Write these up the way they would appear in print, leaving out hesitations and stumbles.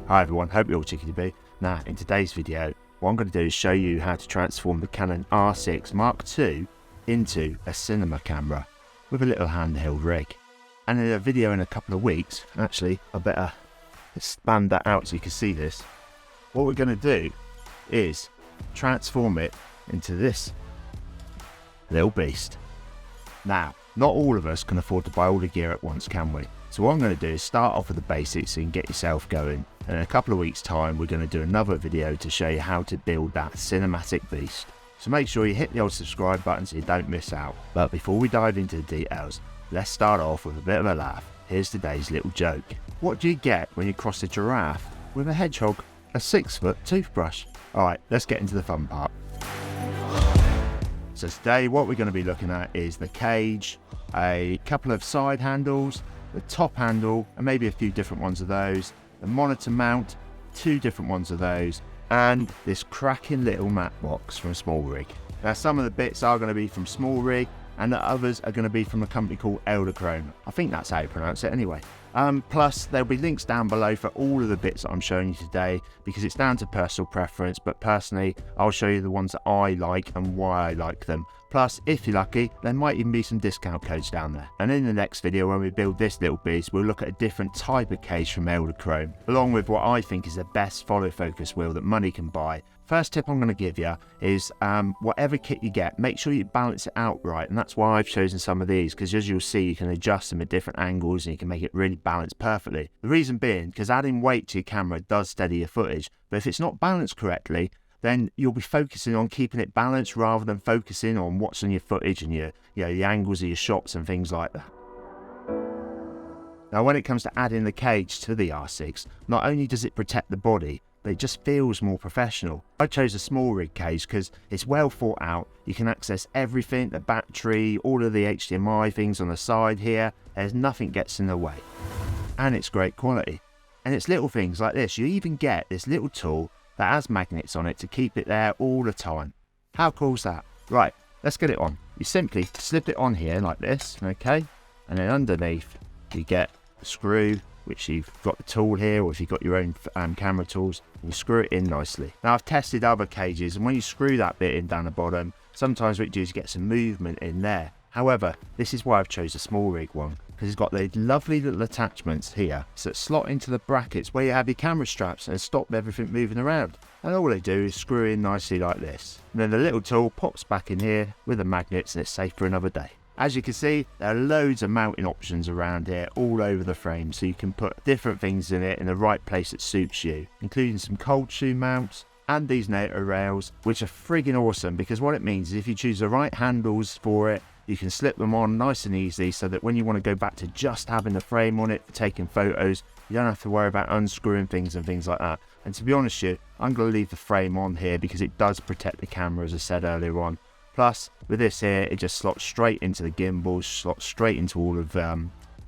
Hi everyone, hope you're all chickadee. Now, in today's video, what I'm going to do is show you how to transform the Canon R6 Mark II into a cinema camera with a little handheld rig. And in a video in a couple of weeks, actually, I better expand that out so you can see this. What we're going to do is transform it into this little beast. Now, not all of us can afford to buy all the gear at once, can we? So what I'm going to do is start off with the basics so you can get yourself going. And in a couple of weeks time, we're going to do another video to show you how to build that cinematic beast. So make sure you hit the old subscribe button so you don't miss out. But before we dive into the details, let's start off with a bit of a laugh. Here's today's little joke. What do you get when you cross a giraffe with a hedgehog, a 6-foot toothbrush? Alright, let's get into the fun part. So today what we're going to be looking at is the cage, a couple of side handles, the top handle and maybe a few different ones of those, the monitor mount, 2 different ones of those, and this cracking little matte box from Smallrig. Now some of the bits are going to be from Smallrig and the others are going to be from a company called Edelkrone. I think that's how you pronounce it anyway. Plus there'll be links down below for all of the bits that I'm showing you today because it's down to personal preference, but personally I'll show you the ones that I like and why I like them. Plus, if you're lucky, there might even be some discount codes down there. And in the next video when we build this little beast, we'll look at a different type of cage from Edelkrone, along with what I think is the best follow focus wheel that money can buy. First tip I'm going to give you is whatever kit you get, make sure you balance it out right, and that's why I've chosen some of these, because as you'll see you can adjust them at different angles and you can make it really balanced perfectly. The reason being, because adding weight to your camera does steady your footage, but if it's not balanced correctly, then you'll be focusing on keeping it balanced rather than focusing on what's on your footage and the angles of your shots and things like that. Now when it comes to adding the cage to the R6, not only does it protect the body, but it just feels more professional. I chose a Smallrig cage because it's well thought out. You can access everything, the battery, all of the HDMI things on the side here. There's nothing gets in the way. And it's great quality. And it's little things like this. You even get this little tool that has magnets on it to keep it there all the time. How cool is that? Right, let's get it on. You simply slip it on here like this, okay? And then underneath you get a screw, which you've got the tool here, or if you've got your own camera tools, you screw it in nicely. Now I've tested other cages, and when you screw that bit in down the bottom, sometimes what you do is get some movement in there. However, this is why I've chose a Smallrig one, because it's got the lovely little attachments here that slot into the brackets where you have your camera straps and stop everything moving around. And all they do is screw in nicely like this. And then the little tool pops back in here with the magnets and it's safe for another day. As you can see, there are loads of mounting options around here all over the frame, so you can put different things in it in the right place that suits you, including some cold shoe mounts and these NATO rails, which are friggin' awesome, because what it means is if you choose the right handles for it, you can slip them on nice and easy so that when you want to go back to just having the frame on it for taking photos, you don't have to worry about unscrewing things and things like that. And to be honest with you, I'm going to leave the frame on here because it does protect the camera, as I said earlier on. Plus, with this here, it just slots straight into the gimbals, slots straight into all of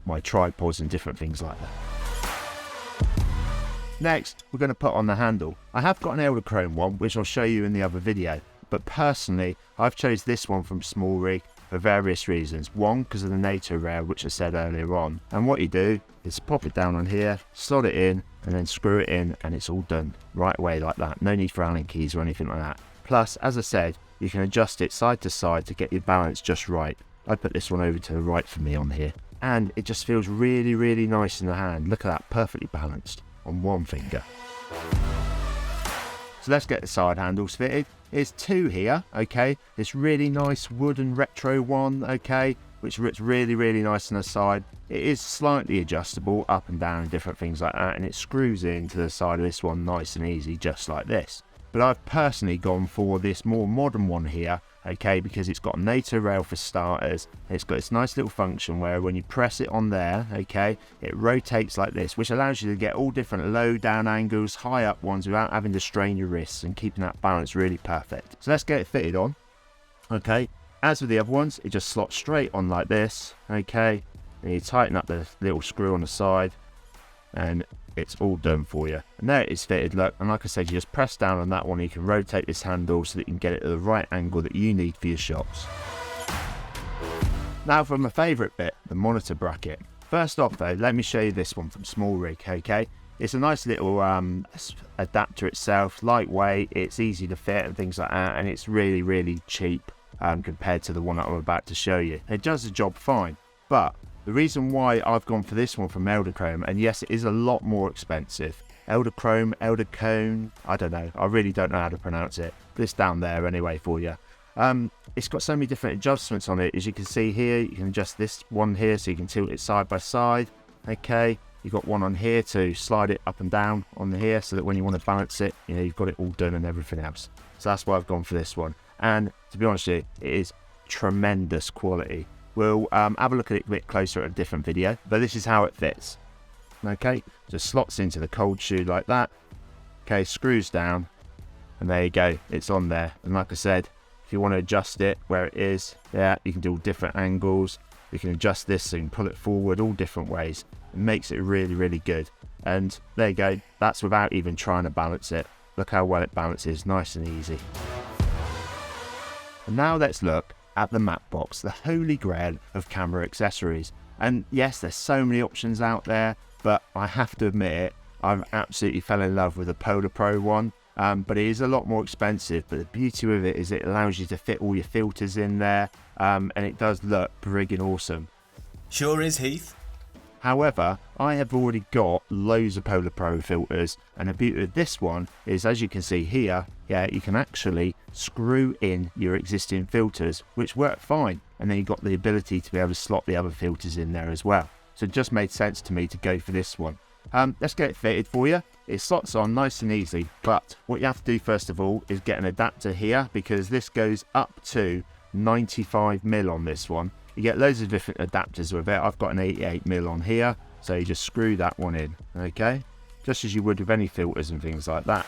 my tripods and different things like that. Next, we're going to put on the handle. I have got an Edelkrone one, which I'll show you in the other video. But personally, I've chose this one from Smallrig for various reasons. One, because of the NATO rail, which I said earlier on. And what you do is pop it down on here, slot it in, and then screw it in, and it's all done right away like that. No need for Allen keys or anything like that. Plus, as I said, you can adjust it side to side to get your balance just right. I put this one over to the right for me on here. And it just feels really, really nice in the hand. Look at that, perfectly balanced on one finger. So let's get the side handles fitted. There's 2 here, okay? This really nice wooden retro one, okay? Which looks really, really nice on the side. It is slightly adjustable up and down and different things like that. And it screws into the side of this one nice and easy, just like this. But I've personally gone for this more modern one here, okay, because it's got a NATO rail for starters. It's got this nice little function where when you press it on there, okay, it rotates like this, which allows you to get all different low down angles, high up ones without having to strain your wrists and keeping that balance really perfect. So let's get it fitted on, okay. As with the other ones, it just slots straight on like this, okay, and you tighten up the little screw on the side and it's all done for you. And there it is fitted, look, and like I said, you just press down on that one, you can rotate this handle so that you can get it at the right angle that you need for your shots. Now for my favourite bit, the monitor bracket. First off though, let me show you this one from Smallrig, okay? It's a nice little adapter itself, lightweight, it's easy to fit and things like that, and it's really, really cheap compared to the one that I'm about to show you. It does the job fine, but the reason why I've gone for this one from Edelkrone, and yes, it is a lot more expensive. Edelkrone, I don't know. I really don't know how to pronounce it. This down there anyway for you. It's got so many different adjustments on it. As you can see here, you can adjust this one here so you can tilt it side by side. Okay, you've got one on here to slide it up and down on here so that when you want to balance it, you know, you've got it all done and everything else. So that's why I've gone for this one. And to be honest with you, it is tremendous quality. We'll have a look at it a bit closer at a different video, but this is how it fits. Okay, just slots into the cold shoe like that. Okay, screws down, and there you go, it's on there. And like I said, if you want to adjust it where it is, yeah, you can do different angles. You can adjust this so you can pull it forward all different ways. It makes it really, really good. And there you go, that's without even trying to balance it. Look how well it balances, nice and easy. And now let's look at the Matte Box, the holy grail of camera accessories. And yes, there's so many options out there, but I have to admit it, I've absolutely fell in love with the Polar Pro one. But it is a lot more expensive, but the beauty with it is it allows you to fit all your filters in there, and it does look friggin' awesome. Sure is, Heath. However, I have already got loads of Polar Pro filters, and the beauty of this one is, as you can see here, yeah, you can actually screw in your existing filters, which work fine, and then you've got the ability to be able to slot the other filters in there as well. So it just made sense to me to go for this one. Let's get it fitted for you. It slots on nice and easy, but what you have to do first of all is get an adapter here, because this goes up to 95mm on this one. You get loads of different adapters with it. I've got an 88mm on here, so you just screw that one in, okay? Just as you would with any filters and things like that.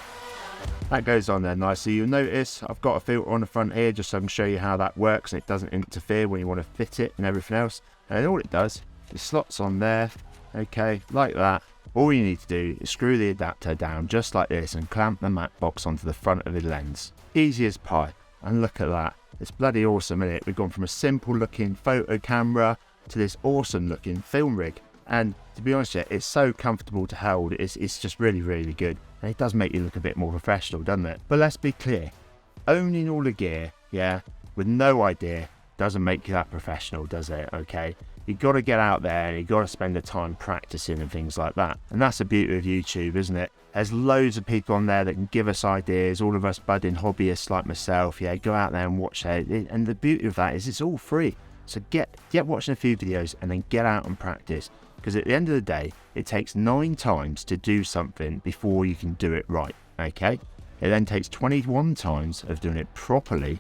That goes on there nicely. You'll notice I've got a filter on the front here just so I can show you how that works and it doesn't interfere when you want to fit it and everything else. And all it does, it slots on there, okay, like that. All you need to do is screw the adapter down just like this and clamp the Matte Box onto the front of the lens. Easy as pie. And look at that. It's bloody awesome, isn't it? We've gone from a simple looking photo camera to this awesome looking film rig. And to be honest, it's so comfortable to hold. It's just really, really good. And it does make you look a bit more professional, doesn't it? But let's be clear. Owning all the gear, yeah, with no idea, doesn't make you that professional, does it? Okay. You've got to get out there and you've got to spend the time practicing and things like that. And that's the beauty of YouTube, isn't it? There's loads of people on there that can give us ideas, all of us budding hobbyists like myself, yeah, go out there and watch it. And the beauty of that is it's all free. So get watching a few videos and then get out and practice. Because at the end of the day, it takes 9 times to do something before you can do it right, okay? It then takes 21 times of doing it properly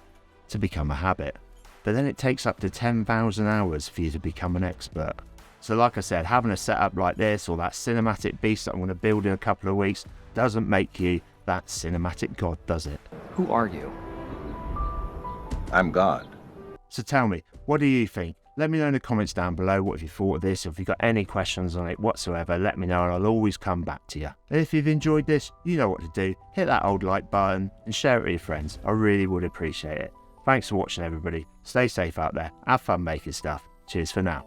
to become a habit. But then it takes up to 10,000 hours for you to become an expert. So like I said, having a setup like this or that cinematic beast that I'm going to build in a couple of weeks doesn't make you that cinematic god, does it? Who are you? I'm God. So tell me, what do you think? Let me know in the comments down below what you thought of this. If you've got any questions on it whatsoever, let me know and I'll always come back to you. And if you've enjoyed this, you know what to do. Hit that old like button and share it with your friends. I really would appreciate it. Thanks for watching, everybody. Stay safe out there. Have fun making stuff. Cheers for now.